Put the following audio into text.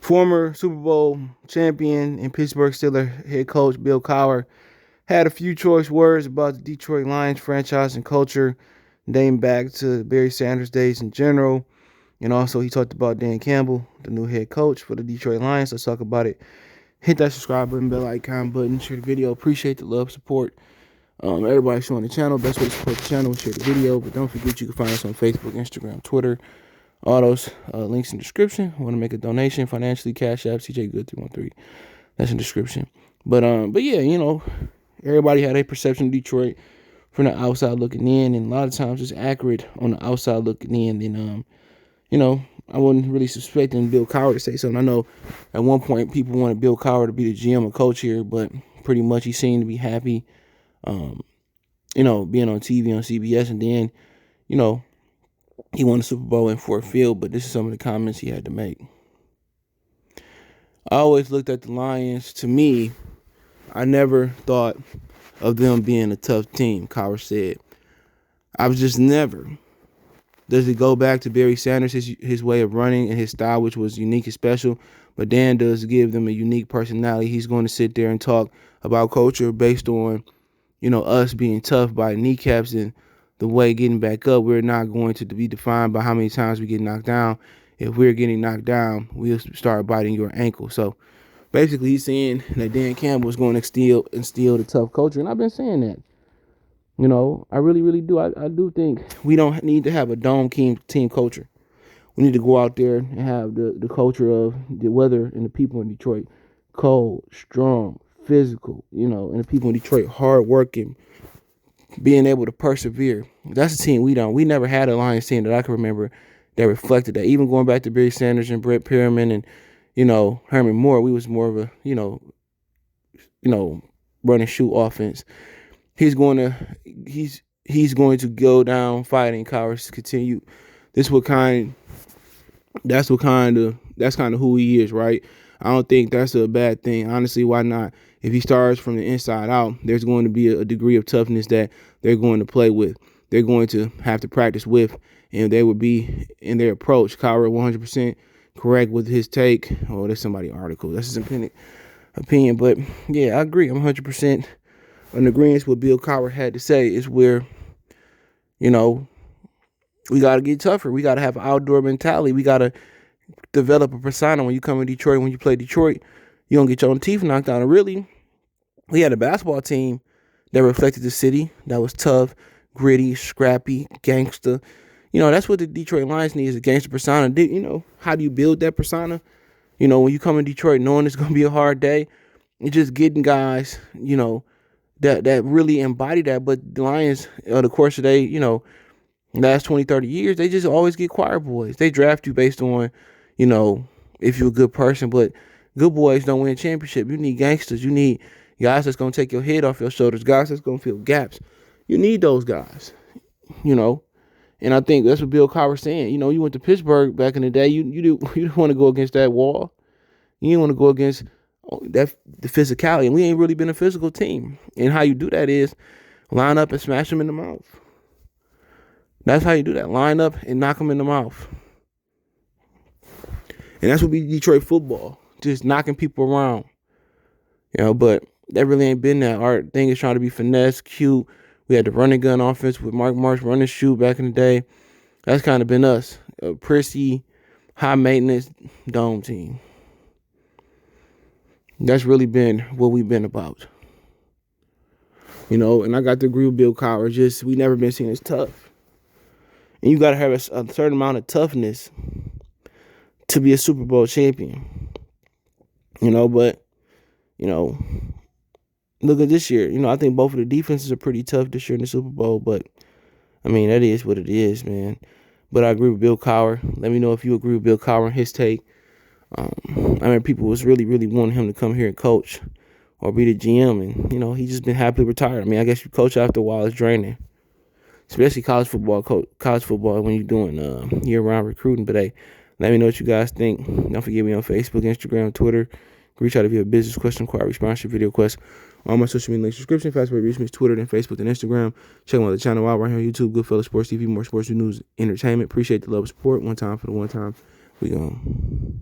Former Super Bowl champion and Pittsburgh Steelers head coach Bill Cowher had a few choice words about the Detroit Lions franchise and culture, dating back to Barry Sanders days in general. And also, he talked about Dan Campbell, the new head coach for the Detroit Lions. Let's talk about it. Hit that subscribe button, bell icon button, share the video. Appreciate the love, support. Everybody showing the channel. Best way to support the channel is share the video. But don't forget, you can find us on Facebook, Instagram, Twitter. All those links in the description. Want to make a donation financially? Cash App, CJ Good 313. That's in the description. But yeah, everybody had a perception of Detroit from the outside looking in, and a lot of times it's accurate on the outside looking in. And I wasn't really suspecting Bill Cowher to say something. I know at one point people wanted Bill Cowher to be the GM or coach here, but pretty much he seemed to be happy, being on TV on CBS, and then, he won the Super Bowl in Ford Field. But this is some of the comments he had to make. I always looked at the Lions. To me, I never thought of them being a tough team, Cowher said. I was just never. Does it go back to Barry Sanders, his way of running and his style, which was unique and special? But Dan does give them a unique personality. He's going to sit there and talk about culture based on, us being tough by kneecaps and the way getting back up. We're not going to be defined by how many times we get knocked down. If we're getting knocked down, we'll start biting your ankle. So basically, he's saying that Dan Campbell is going to instill the tough culture. And I've been saying that. I really, really do. I do think we don't need to have a dome team culture. We need to go out there and have the culture of the weather and the people in Detroit. Cold, strong, physical, and the people in Detroit hardworking, being able to persevere. That's a team we don't. We never had a Lions team that I can remember that reflected that. Even going back to Barry Sanders and Brett Perriman and, Herman Moore, we was more of a, run and shoot offense. He's going to go down fighting. Cowher continue. That's kind of who he is, right? I don't think that's a bad thing. Honestly, why not? If he starts from the inside out, there's going to be a degree of toughness that they're going to play with. They're going to have to practice with, and they would be in their approach. Cowher 100% correct with his take. Oh, there's somebody's article. That's his opinion. But yeah, I agree. I'm 100% in agreement with Bill Cowher had to say. Is where, we got to get tougher. We got to have an outdoor mentality. We got to develop a persona when you come to Detroit. When you play Detroit, you don't get your own teeth knocked out. And really, we had a basketball team that reflected the city, that was tough, gritty, scrappy, gangster. That's what the Detroit Lions need, is a gangster persona. How do you build that persona? When you come to Detroit knowing it's going to be a hard day, it's just getting guys, that really embody that. But the Lions, the course of last 20, 30 years, they just always get choir boys. They draft you based on, if you're a good person. But good boys don't win a championship. You need gangsters. You need guys that's going to take your head off your shoulders, guys that's going to fill gaps. You need those guys, And I think that's what Bill Cowher's saying. You went to Pittsburgh back in the day. You didn't want to go against that wall. You didn't want to go against the physicality. And we ain't really been a physical team. And how you do that is line up and smash them in the mouth. That's how you do that. Line up and knock them in the mouth. And that's what be Detroit football. Just knocking people around. But that really ain't been that. Our thing is trying to be finesse, cute. We had the running gun offense with Mark Marsh, run and shoot back in the day. That's kind of been us. A prissy, high maintenance dome team. That's really been what we've been about. And I got to agree with Bill Cowher. Just, we never been seen as tough. And you got to have a certain amount of toughness to be a Super Bowl champion. But, look at this year. I think both of the defenses are pretty tough this year in the Super Bowl. But, that is what it is, man. But I agree with Bill Cowher. Let me know if you agree with Bill Cowher and his take. People was really, really wanting him to come here and coach or be the GM. And, he's just been happily retired. I guess you coach after a while, it's draining. Especially college football when you're doing year-round recruiting. But, hey, let me know what you guys think. Don't forget me on Facebook, Instagram, Twitter. Reach out if you have a business question, inquiry, sponsorship, video request. All my social media links, description. Fast way to reach me is Twitter, then Facebook, then Instagram. Check out the channel out right here on YouTube. Goodfellas Sports TV, more sports news, entertainment. Appreciate the love and support. One time for the one time. We gone.